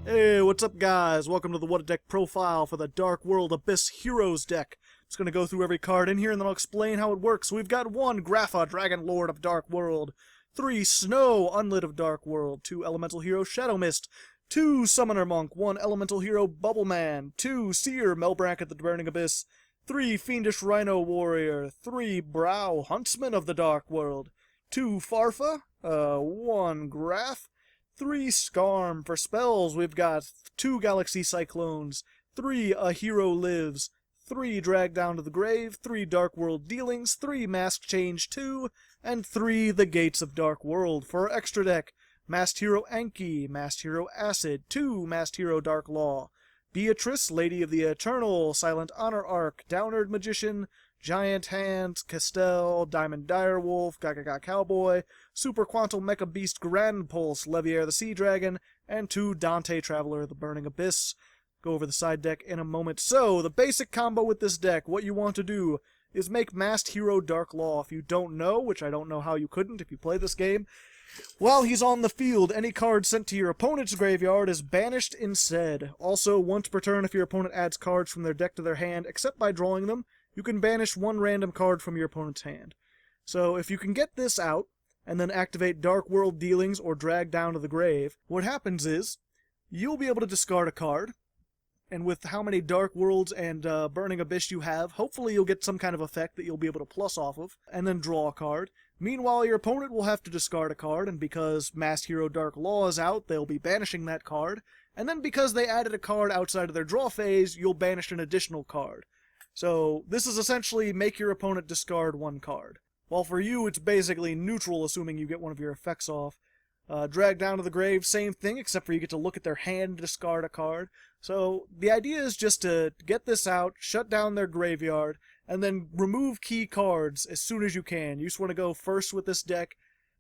Hey, what's up guys? Welcome to the What a Deck profile for the Dark World Abyss Heroes deck. I'm just going to go through every card in here and then I'll explain how it works. So we've got 1 Grapha, Dragon Lord of Dark World, 3 Snow, Unlit of Dark World, 2 Elemental Hero, Shadow Mist, 2 Summoner Monk, 1 Elemental Hero, Bubble Man, 2 Seer, Melbrank at the Burning Abyss, 3 Fiendish Rhino Warrior, 3 Brow, Huntsman of the Dark World, 2 Farfa, 1 Graph, 3 Skarm. For spells, we've got 2 Galaxy Cyclones, 3 A Hero Lives, 3 Drag Down to the Grave, 3 Dark World Dealings, 3 Mask Change 2, and 3 The Gates of Dark World. For our extra deck, Masked Hero Anki, Masked Hero Acid, 2 Masked Hero Dark Law, Beatrice, Lady of the Eternal, Silent Honor Arc, Downerd Magician, Giant Hand, Castell, Diamond Direwolf, Gaga Cowboy, Super Quantum Mecha Beast Grand Pulse, Leviair the Sea Dragon, and 2 Dante Traveler, the Burning Abyss. Go over the side deck in a moment. So, the basic combo with this deck, what you want to do is make Masked Hero Dark Law. If you don't know, which I don't know how you couldn't if you play this game, while he's on the field, any card sent to your opponent's graveyard is banished instead. Also, once per turn, if your opponent adds cards from their deck to their hand, except by drawing them, you can banish 1 random card from your opponent's hand. So if you can get this out, and then activate Dark World Dealings or Drag Down to the Grave, what happens is, you'll be able to discard a card, and with how many Dark Worlds and Burning Abyss you have, hopefully you'll get some kind of effect that you'll be able to plus off of, and then draw a card. Meanwhile, your opponent will have to discard a card, and because Masked Hero Dark Law is out, they'll be banishing that card, and then because they added a card outside of their draw phase, you'll banish an additional card. So, this is essentially make your opponent discard 1 card. While for you, it's basically neutral, assuming you get one of your effects off. Drag Down to the Grave, same thing, except for you get to look at their hand and discard a card. So, the idea is just to get this out, shut down their graveyard, and then remove key cards as soon as you can. You just want to go first with this deck,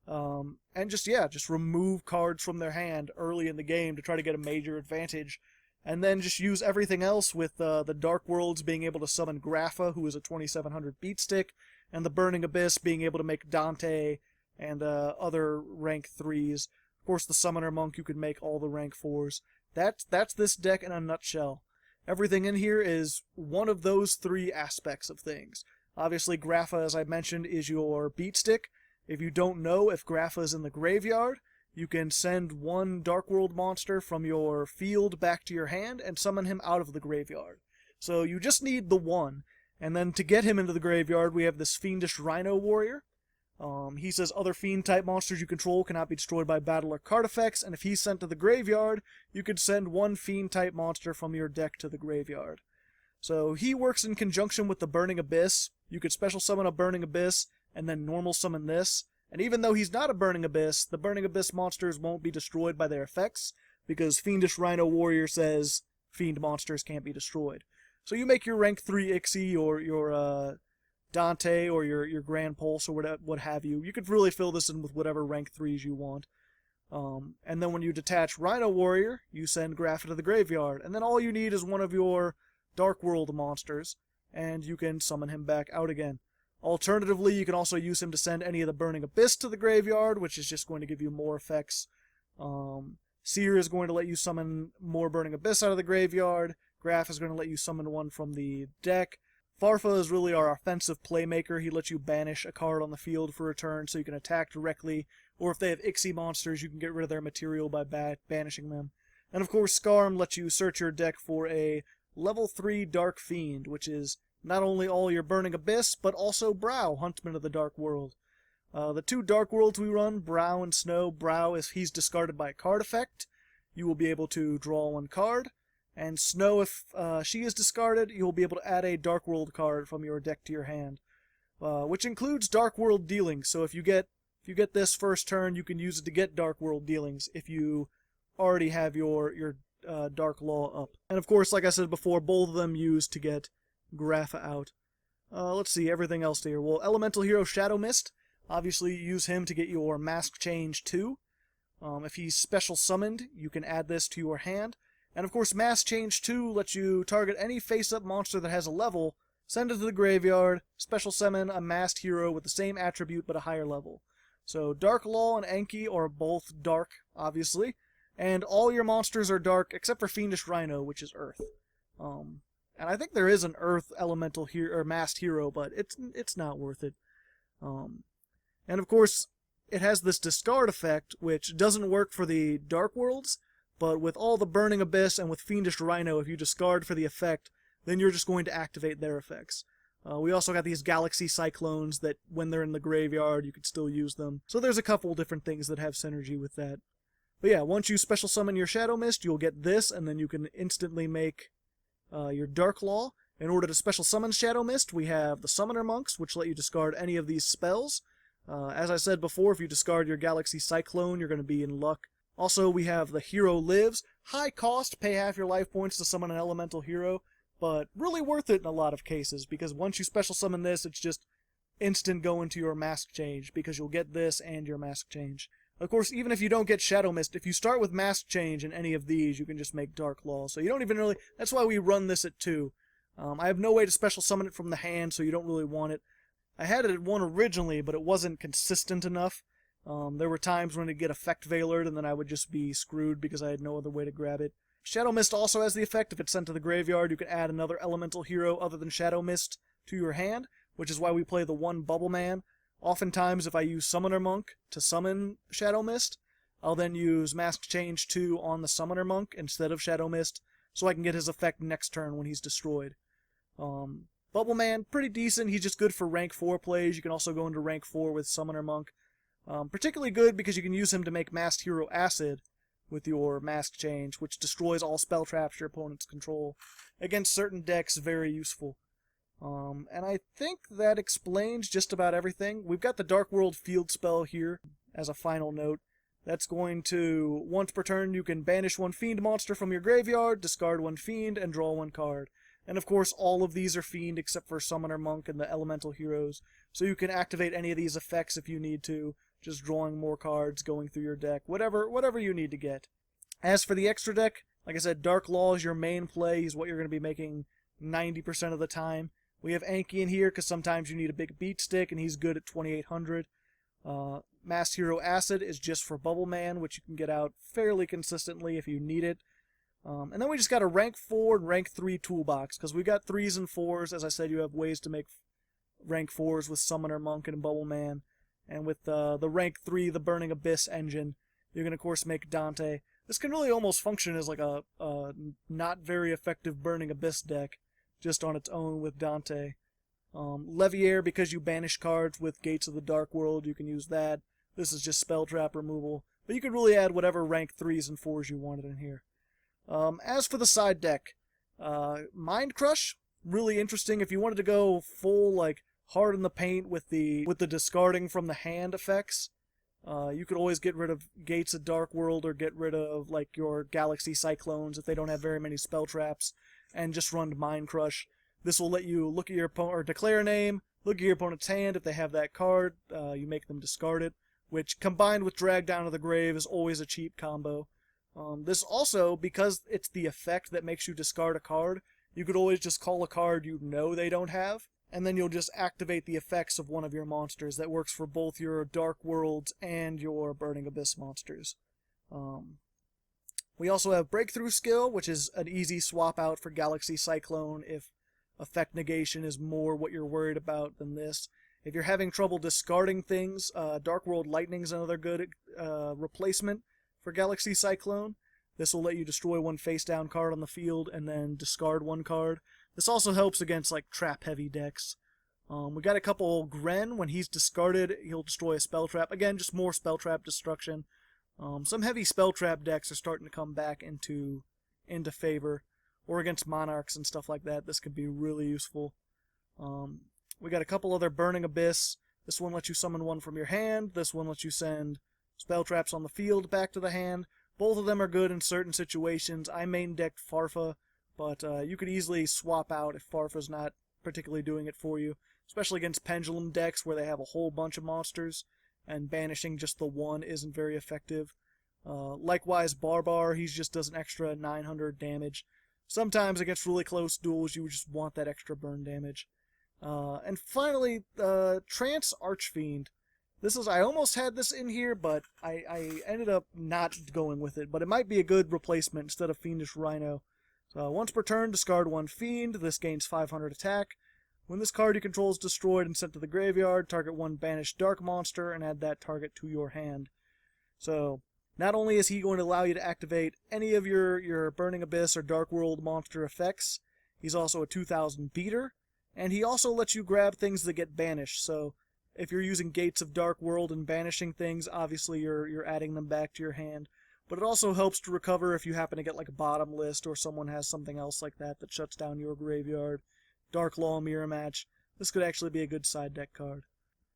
and just remove cards from their hand early in the game to try to get a major advantage. And then just use everything else with the Dark Worlds being able to summon Grapha, who is a 2700 beatstick, and the Burning Abyss being able to make Dante and other rank 3s. Of course, the Summoner Monk, you could make all the rank 4s. That's this deck in a nutshell. Everything in here is one of those 3 aspects of things. Obviously, Grapha, as I mentioned, is your beatstick. If you don't know if Grapha is in the graveyard, you can send 1 Dark World monster from your field back to your hand and summon him out of the graveyard. So you just need the 1. And then to get him into the graveyard, we have this Fiendish Rhino Warrior. He says other Fiend-type monsters you control cannot be destroyed by battle or card effects, and if he's sent to the graveyard, you could send 1 Fiend-type monster from your deck to the graveyard. So he works in conjunction with the Burning Abyss. You could special summon a Burning Abyss, and then normal summon this. And even though he's not a Burning Abyss, the Burning Abyss monsters won't be destroyed by their effects, because Fiendish Rhino Warrior says Fiend monsters can't be destroyed. So you make your rank 3 Ixie, or your Dante, or your Grand Pulse, or what have you. You could really fill this in with whatever rank 3s you want. And then when you detach Rhino Warrior, you send Grapha to the graveyard. And then all you need is one of your Dark World monsters, and you can summon him back out again. Alternatively, you can also use him to send any of the Burning Abyss to the graveyard, which is just going to give you more effects. Seer is going to let you summon more Burning Abyss out of the graveyard. Graph is going to let you summon 1 from the deck. Farfa is really our offensive playmaker. He lets you banish a card on the field for a turn so you can attack directly, or if they have Ixie monsters, you can get rid of their material by banishing them. And of course, Skarm lets you search your deck for a level 3 Dark Fiend, which is not only all your Burning Abyss, but also Brow, Huntsman of the Dark World. The 2 Dark Worlds we run, Brow and Snow. Brow, if he's discarded by a card effect, you will be able to draw 1 card. And Snow, if she is discarded, you'll be able to add a Dark World card from your deck to your hand. Which includes Dark World Dealings, so if you get this first turn, you can use it to get Dark World Dealings if you already have your Dark Law up. And of course, like I said before, both of them used to get Grapha out. Let's see, everything else here. Well, Elemental Hero Shadow Mist. Obviously, you use him to get your Mask Change 2. If he's special summoned, you can add this to your hand. And of course, Mask Change 2 lets you target any face-up monster that has a level, send it to the graveyard, special summon a masked hero with the same attribute but a higher level. So Dark Law and Anki are both dark, obviously, And all your monsters are dark, except for Fiendish Rhino, which is Earth. And I think there is an Earth elemental here or masked hero, but it's not worth it. And of course, it has this discard effect, which doesn't work for the Dark Worlds, but with all the Burning Abyss and with Fiendish Rhino, if you discard for the effect, then you're just going to activate their effects. We also got these Galaxy Cyclones that, when they're in the graveyard, you could still use them. So there's a couple different things that have synergy with that. But yeah, once you special summon your Shadow Mist, you'll get this, and then you can instantly make your Dark Law. In order to special summon Shadow Mist, we have the Summoner Monks, which let you discard any of these spells. As I said before, if you discard your Galaxy Cyclone, you're going to be in luck. Also, we have the Hero Lives. High cost, pay half your life points to summon an elemental hero, but really worth it in a lot of cases, because once you special summon this, it's just instant go into your Mask Change, because you'll get this and your Mask Change. Of course, even if you don't get Shadow Mist, if you start with Mask Change in any of these, you can just make Dark Law. So you don't even really... That's why we run this at 2. I have no way to special summon it from the hand, so you don't really want it. I had it at 1 originally, but it wasn't consistent enough. There were times when it'd get Effect Veilered, and then I would just be screwed because I had no other way to grab it. Shadow Mist also has the effect, if it's sent to the graveyard, you can add another elemental hero other than Shadow Mist to your hand, which is why we play the 1 Bubble Man. Oftentimes, if I use Summoner Monk to summon Shadow Mist, I'll then use Mask Change 2 on the Summoner Monk instead of Shadow Mist, so I can get his effect next turn when he's destroyed. Bubble Man, pretty decent. He's just good for rank 4 plays. You can also go into rank 4 with Summoner Monk. Particularly good because you can use him to make Masked Hero Acid with your Mask Change, which destroys all spell traps your opponents control. Against certain decks, very useful. And I think that explains just about everything. We've got the Dark World Field spell here as a final note. That's going to, once per turn, you can banish 1 Fiend monster from your graveyard, discard 1 Fiend, and draw 1 card. And of course, all of these are Fiend except for Summoner Monk and the Elemental Heroes, so you can activate any of these effects if you need to, just drawing more cards, going through your deck, whatever you need to get. As for the extra deck, like I said, Dark Law is your main play. He's what you're going to be making 90% of the time. We have Anki in here because sometimes you need a big beat stick, and he's good at 2800. Masked Hero Acid is just for Bubble Man, which you can get out fairly consistently if you need it. And then we just got a rank 4 and rank 3 toolbox, because we got 3s and 4s. As I said, you have ways to make rank 4s with Summoner Monk and Bubble Man. And with the rank 3, the Burning Abyss engine, you can of course make Dante. This can really almost function as like a not very effective Burning Abyss deck, just on its own with Dante. Leviair, because you banish cards with Gates of the Dark World, you can use that. This is just spell trap removal. But you could really add whatever rank 3s and 4s you wanted in here. As for the side deck, Mind Crush, really interesting. If you wanted to go full, like, hard in the paint with the discarding from the hand effects, you could always get rid of Gates of Dark World or get rid of, like, your Galaxy Cyclones if they don't have very many spell traps, and just run Mind Crush. This will let you look at your opponent, or declare a name, look at your opponent's hand. If they have that card, you make them discard it, which, combined with Drag Down to the Grave, is always a cheap combo. This also, because it's the effect that makes you discard a card, you could always just call a card you know they don't have, and then you'll just activate the effects of one of your monsters. That works for both your Dark Worlds and your Burning Abyss monsters. We also have Breakthrough Skill, which is an easy swap out for Galaxy Cyclone if effect negation is more what you're worried about than this. If you're having trouble discarding things, Dark World Lightning is another good replacement for Galaxy Cyclone. This will let you destroy 1 face-down card on the field and then discard 1 card. This also helps against, like, trap-heavy decks. We got a couple Gren. When he's discarded, he'll destroy a spell trap. Again, just more spell trap destruction. Some heavy spell trap decks are starting to come back into favor, or against Monarchs and stuff like that. This could be really useful. We got a couple other Burning Abyss. This one lets you summon 1 from your hand. This one lets you send spell traps on the field back to the hand. Both of them are good in certain situations. I main decked Farfa, but you could easily swap out if Farfa's not particularly doing it for you, especially against Pendulum decks where they have a whole bunch of monsters, and banishing just the 1 isn't very effective. Likewise, Barbar, he just does an extra 900 damage. Sometimes against really close duels, you just want that extra burn damage. And finally, Trance Archfiend. I almost had this in here, but I ended up not going with it. But it might be a good replacement instead of Fiendish Rhino. So once per turn, discard 1 Fiend. This gains 500 attack. When this card you control is destroyed and sent to the graveyard, target 1 banished dark monster and add that target to your hand. So not only is he going to allow you to activate any of your Burning Abyss or Dark World monster effects, he's also a 2000 beater, and he also lets you grab things that get banished. So if you're using Gates of Dark World and banishing things, obviously you're adding them back to your hand. But it also helps to recover if you happen to get like a bottom list or someone has something else like that that shuts down your graveyard. Dark Law Mirror Match. This could actually be a good side deck card.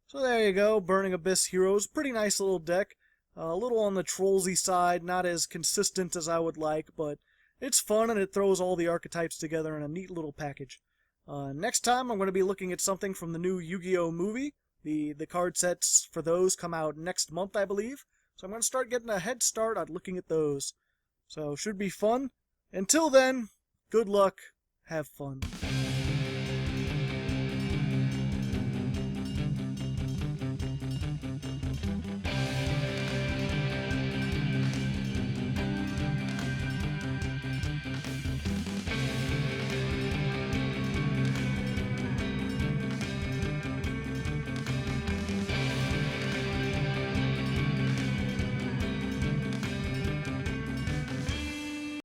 So there you go, Burning Abyss Heroes. Pretty nice little deck. A little on the trollsy side, not as consistent as I would like, but it's fun and it throws all the archetypes together in a neat little package. Next time I'm going to be looking at something from the new Yu-Gi-Oh! Movie. The card sets for those come out next month, I believe. So I'm going to start getting a head start on looking at those. So should be fun. Until then, good luck, have fun.